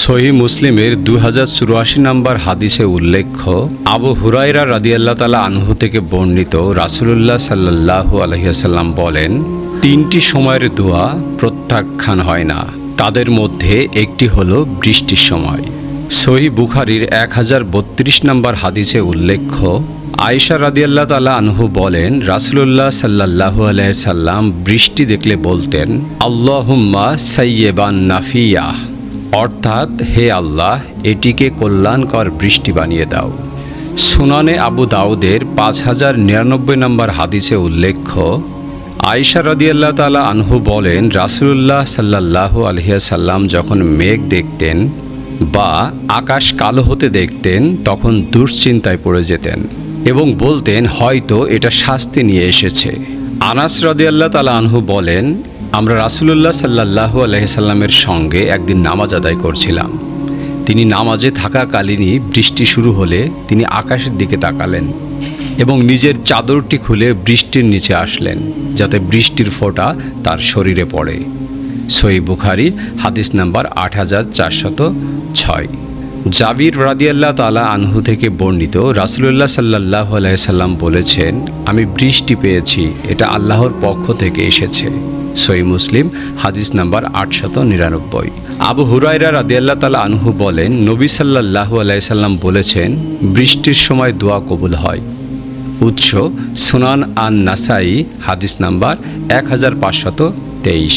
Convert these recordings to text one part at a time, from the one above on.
সহিহ মুসলিমের 2084 নম্বর হাদিসে উল্লেখ্য, আবু হুরায়রা রাদিয়াল্লাহু তাআলা আনহু থেকে বর্ণিত, রাসূলুল্লাহ সাল্লাল্লাহু আলাইহি ওয়াসাল্লাম বলেন, তিনটি সময়ের দোয়া প্রত্যাখ্যান হয় না, তাদের মধ্যে একটি হলো বৃষ্টির সময়। সহিহ বুখারীর 1032 নম্বর হাদিসে উল্লেখ্য, আয়েশা রাদিয়াল্লাহু তাআলা আনহু বলেন, রাসূলুল্লাহ সাল্লাল্লাহু আলাইহি সাল্লাম বৃষ্টি দেখলে বলতেন, আল্লাহুম্মা সাইয়্যিবান নাফিয়া, অর্থাৎ হে আল্লাহ, এটিকে কল্যাণকর বৃষ্টি বানিয়ে দাও। সুনানে আবু দাউদের 5099 নম্বর হাদিসে উল্লেখ্য, আয়েশা রাদিয়াল্লাহু তাআলা আনহু বলেন, রাসূলুল্লাহ সাল্লাল্লাহু আলাইহি সাল্লাম যখন মেঘ দেখতেন বা আকাশ কালো হতে দেখতেন, তখন দুশ্চিন্তায় পড়ে যেতেন এবং বলতেন, হয়তো এটা শাস্তি নিয়ে এসেছে। আনাস রাদিয়াল্লাহু তাআলা আনহু বলেন, আমরা রাসূলুল্লাহ সাল্লাল্লাহু আলাইহি সাল্লামের সঙ্গে একদিন নামাজ আদায় করছিলাম। তিনি নামাজে থাকাকালীনই বৃষ্টি শুরু হলে তিনি আকাশের দিকে তাকালেন এবং নিজের চাদরটি খুলে বৃষ্টির নিচে আসলেন, যাতে বৃষ্টির ফোঁটা তার শরীরে পড়ে। সহিহ বুখারী হাদিস নাম্বার 8406। জাবির রাদিয়াল্লাহু তাআলা আনহু থেকে বর্ণিত, রাসূলুল্লাহ সাল্লাল্লাহু আলাইহি সাল্লাম বলেছেন, আমি বৃষ্টি পেয়েছি, এটা আল্লাহর পক্ষ থেকে এসেছে। সহিহ মুসলিম হাদিস নাম্বার 899। আবু হুরায়রা রাদিয়াল্লাহু তাআলা আনহু বলেন, নবী সাল্লাল্লাহু আলাইহি সাল্লাম বলেছেন, বৃষ্টির সময় দোয়া কবুল হয়। উৎস সুনান আন নাসাই হাদিস নাম্বার 1523।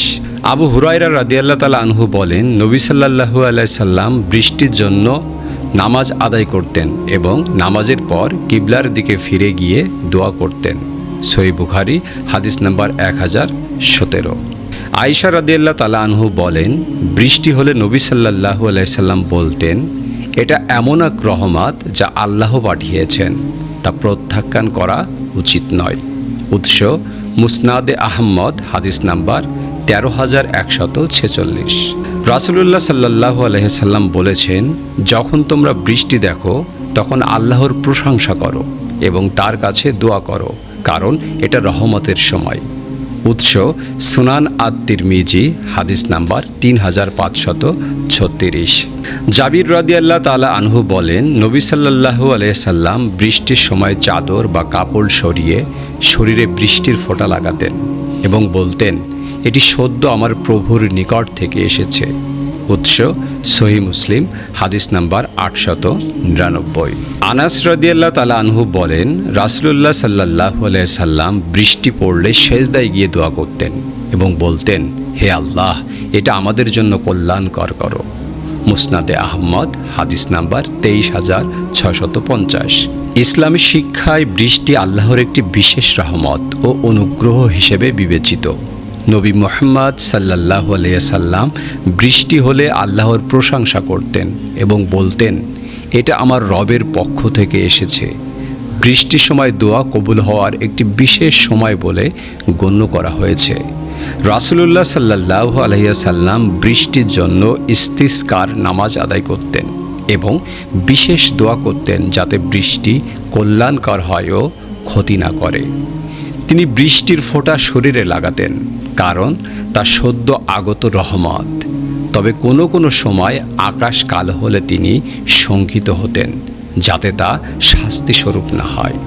আবু হুরায়রা রাদিয়াল্লাহু তাআলা আনহু বলেন, নবী সাল্লাল্লাহু আলাইহি সাল্লাম বৃষ্টির জন্য নামাজ আদায় করতেন এবং নামাজের পর কিবলার দিকে ফিরে গিয়ে দোয়া করতেন। সহিহ বুখারী হাদিস নাম্বার 1017। আয়েশা রাদিয়াল্লাহু তাআলা আনহু বলেন, বৃষ্টি হলে নবী সাল্লাল্লাহু আলাইহি সাল্লাম বলতেন, এটা এমন এক রহমত যা আল্লাহ পাঠিয়েছেন, তা প্রত্যাখ্যান করা উচিত নয়। উৎস মুসনাদে আহমদ হাদিস নাম্বার 13146। রাসূলুল্লাহ সাল্লাল্লাহু আলাইহি সাল্লাম বলেছেন, যখন তোমরা বৃষ্টি দেখো তখন আল্লাহর প্রশংসা করো এবং তার কাছে দোয়া করো, কারণ এটা রহমতের সময়। উৎস সুনান আত-তিরমিজি হাদিস নাম্বার 3536। জাবির রাদিয়াল্লাহু তাআলা আনহু বলেন, নবী সাল্লাল্লাহু আলাইহি সাল্লাম বৃষ্টির সময় চাদর বা কাপড় সরিয়ে শরীরে বৃষ্টির ফোঁটা লাগাতেন এবং বলতেন, এটি সদ্য আমার প্রভুর নিকট থেকে এসেছে। উৎস সহিহ মুসলিম হাদিস নাম্বার 899। আনাস রাদিয়াল্লাহু তাআলা আনহু বলেন, রাসূলুল্লাহ সাল্লাল্লাহু আলাইহি সাল্লাম বৃষ্টি পড়লে সেজদায় গিয়ে দোয়া করতেন এবং বলতেন, হে আল্লাহ, এটা আমাদের জন্য কল্যাণকর করো। মুসনাদে আহমদ হাদিস নাম্বার 23650। ইসলামী শিক্ষায় বৃষ্টি আল্লাহর একটি বিশেষ রহমত ও অনুগ্রহ হিসেবে বিবেচিত। নবী মুহাম্মদ সাল্লাল্লাহু আলাইহি সাল্লাম বৃষ্টি হলে আল্লাহর প্রশংসা করতেন এবং বলতেন, এটা আমার রবের পক্ষ থেকে এসেছে। বৃষ্টির সময় দোয়া কবুল হওয়ার একটি বিশেষ সময় বলে গণ্য করা হয়েছে। রাসূলুল্লাহ সাল্লাল্লাহু আলাইহি সাল্লাম বৃষ্টির জন্য ইস্তিসকার নামাজ আদায় করতেন এবং বিশেষ দোয়া করতেন, যাতে বৃষ্টি কল্যাণকর হয় ও ক্ষতি না করে। তিনি বৃষ্টির ফোঁটা শরীরে লাগাতেন, কারণ তা সদ্য আগত রহমত। তবে কোনো কোনো সময় আকাশ কালো হলে তিনি শঙ্কিত হতেন, যাতে তা শাস্তি স্বরূপ না হয়।